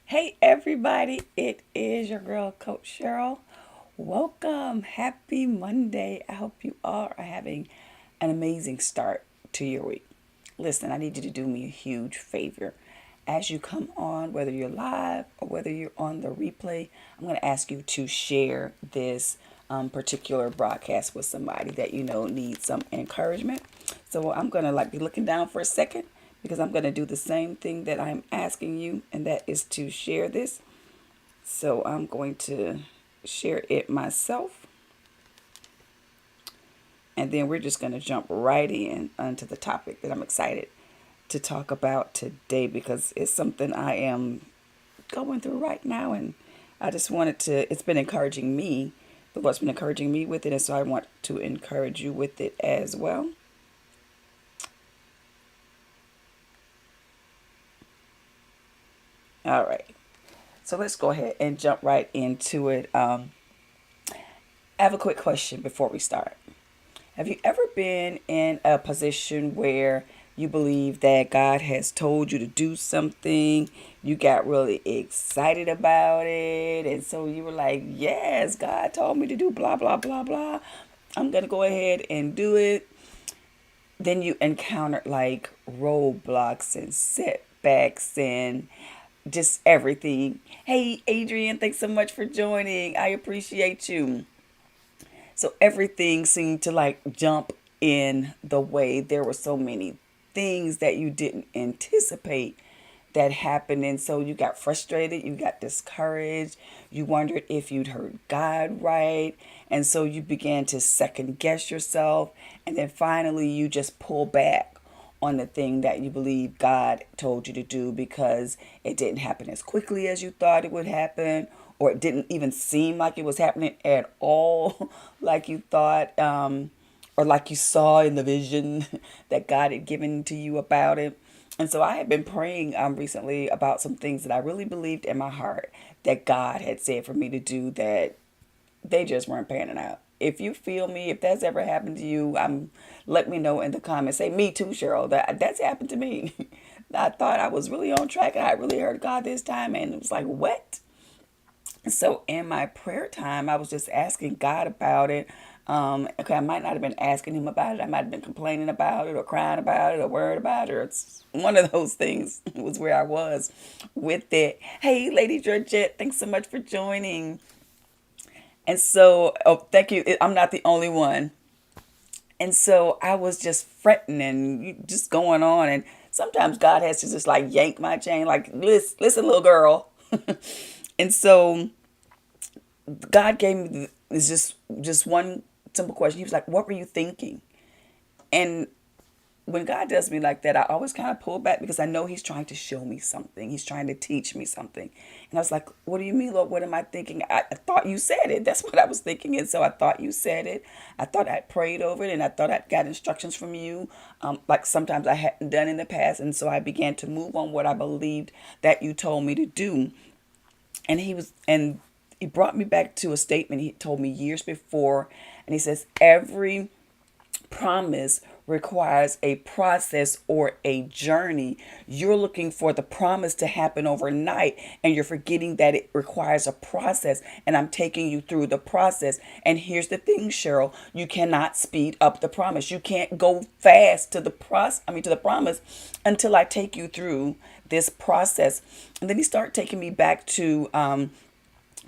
Hey everybody, it is your girl Coach Cheryl. Welcome. Happy Monday. I hope you all are having an amazing start to your week. Listen, I need you to do me a huge favor. As you come on, whether you're live or whether you're on the replay, I'm going to ask you to share this particular broadcast with somebody that you know needs some encouragement. So I'm going to be looking down for a second because I'm going to do the same thing that I'm asking you, and that is to share this. So I'm going to share it myself, and then we're just going to jump right in onto the topic that I'm excited to talk about today because it's something I am going through right now, and I just wanted to, it's been encouraging me. The Lord's been encouraging me with it, and so I want to encourage you with it as well. All right. So let's go ahead and jump right into it. I have a quick question before we start. Have you ever been in a position where you believe that God has told you to do something? You got really excited about it. And so you were like, yes, God told me to do blah, blah, blah, blah. I'm going to go ahead and do it. Then you encountered like roadblocks and setbacks and just everything. Hey, Adrian, thanks so much for joining. I appreciate you. So everything seemed to like jump in the way. There were so many things that you didn't anticipate that happened. And so you got frustrated, you got discouraged, you wondered if you'd heard God right. And so you began to second guess yourself. And then finally, you just pull back on the thing that you believe God told you to do because it didn't happen as quickly as you thought it would happen, or it didn't even seem like it was happening at all, like you thought, or like you saw in the vision that God had given to you about it. And so I have been praying recently about some things that I really believed in my heart that God had said for me to do that they just weren't panning out. If you feel me, if that's ever happened to you, let me know in the comments. Say me too, Cheryl. That's happened to me. I thought I was really on track and I really heard God this time, and it was like, what? So in my prayer time, I was just asking God about it. Okay, I might not have been asking him about it. I might have been complaining about it or crying about it or worried about it. Or it's one of those things was where I was with it. Hey, Lady Georgette, thanks so much for joining. And so, oh, thank you. I'm not the only one. And so I was just fretting and just going on. And sometimes God has to just like yank my chain, like, listen, little girl. And so God gave me is just one simple question. He was like, "What were you thinking?" And when God does me like that, I always kind of pull back because I know He's trying to show me something. He's trying to teach me something. And I was like, "What do you mean, Lord? What am I thinking?" I thought you said it. That's what I was thinking. And so I thought you said it. I thought I'd prayed over it, and I thought I'd got instructions from you, like sometimes I hadn't done in the past. And so I began to move on what I believed that you told me to do. And he brought me back to a statement he told me years before, and he says every promise requires a process or a journey. You're looking for the promise to happen overnight, and you're forgetting that it requires a process, and I'm taking you through the process. And here's the thing, Cheryl, you cannot speed up the promise. You can't go fast to the to the promise until I take you through this process. And then he started taking me back to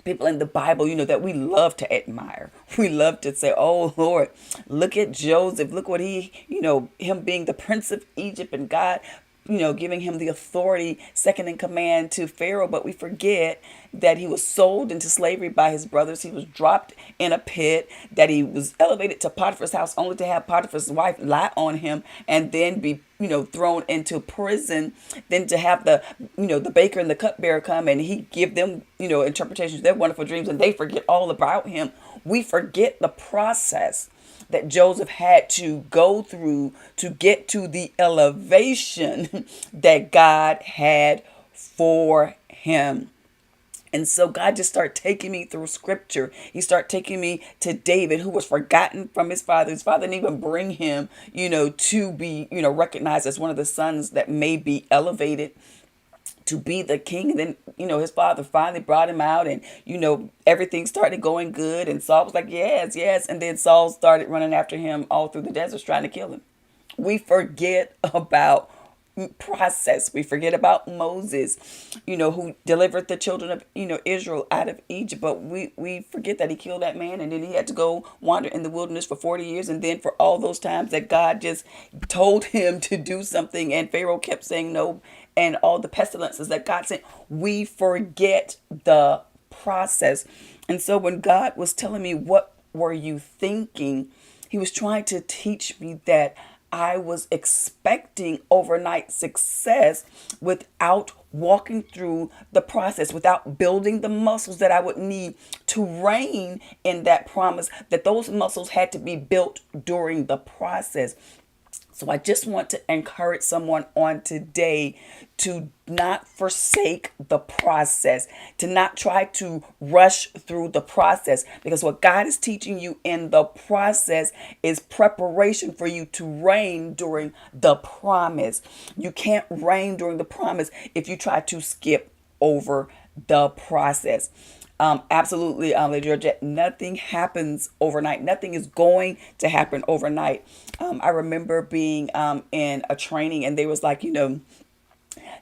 people in the Bible, that we love to admire. We love to say, oh Lord, look at Joseph. Look what him being the prince of Egypt, and God, giving him the authority, second in command to Pharaoh. But we forget that he was sold into slavery by his brothers. He was dropped in a pit, that he was elevated to Potiphar's house only to have Potiphar's wife lie on him and then be thrown into prison, then to have the baker and the cupbearer come and he give them interpretations of their wonderful dreams, and they forget all about him. We forget the process that Joseph had to go through to get to the elevation that God had for him. And so God just started taking me through scripture. He started taking me to David, who was forgotten from his father. His father didn't even bring him, to be, recognized as one of the sons that may be elevated. to be the king. And then, his father finally brought him out, and, everything started going good. And Saul was like, yes, yes. And then Saul started running after him all through the deserts trying to kill him. We forget about process. We forget about Moses, who delivered the children of, Israel out of Egypt. But we forget that he killed that man, and then he had to go wander in the wilderness for 40 years. And then for all those times that God just told him to do something and Pharaoh kept saying no, and all the pestilences that God sent, we forget the process. And so when God was telling me, what were you thinking? He was trying to teach me that I was expecting overnight success without walking through the process, without building the muscles that I would need to reign in that promise, that those muscles had to be built during the process. So I just want to encourage someone on today to not forsake the process, to not try to rush through the process, because what God is teaching you in the process is preparation for you to reign during the promise. You can't reign during the promise if you try to skip over the process. Absolutely, Lady Georgette, nothing happens overnight. Nothing is going to happen overnight. I remember being in a training, and they was like,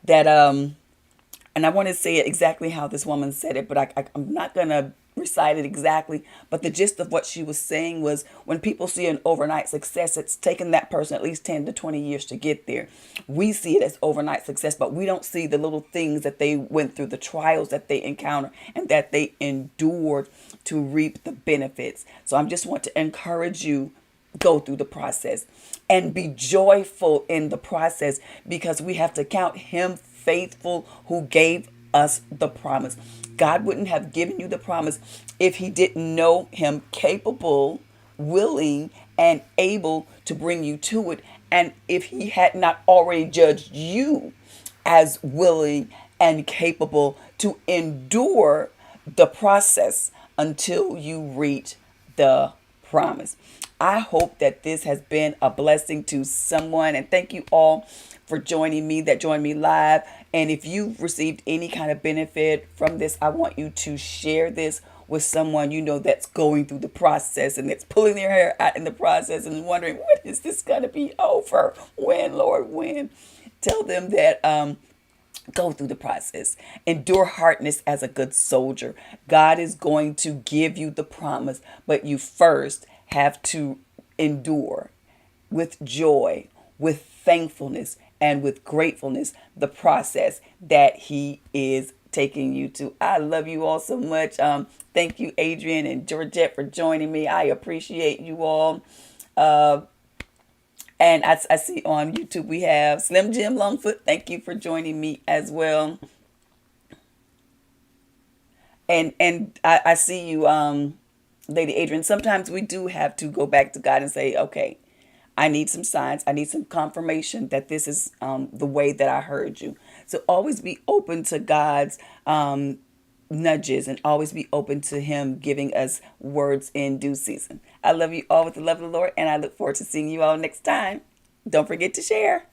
that and I want to say it exactly how this woman said it, but I'm not gonna recite it exactly. But the gist of what she was saying was, when people see an overnight success, it's taken that person at least 10 to 20 years to get there. We see it as overnight success, but we don't see the little things that they went through, the trials that they encountered, and that they endured to reap the benefits. So I just want to encourage you, go through the process and be joyful in the process, because we have to count him faithful who gave us the promise. God wouldn't have given you the promise if he didn't know him capable, willing, and able to bring you to it, and if he had not already judged you as willing and capable to endure the process until you reach the promise. I hope that this has been a blessing to someone, and thank you all for joining me, that joined me live. And if you've received any kind of benefit from this, I want you to share this with someone that's going through the process, and that's pulling their hair out in the process and wondering, when is this going to be over? When, Lord, when? Tell them that go through the process. Endure hardness as a good soldier. God is going to give you the promise, but you first have to endure with joy, with thankfulness, and with gratefulness the process that he is taking you to. I love you all so much. Thank you, Adrian and Georgette, for joining me. I appreciate you all. And I see on YouTube we have Slim Jim Longfoot. Thank you for joining me as well. And I see you, Lady Adrian. Sometimes we do have to go back to God and say, okay, I need some signs. I need some confirmation that this is the way that I heard you. So always be open to God's nudges, and always be open to him giving us words in due season. I love you all with the love of the Lord, and I look forward to seeing you all next time. Don't forget to share.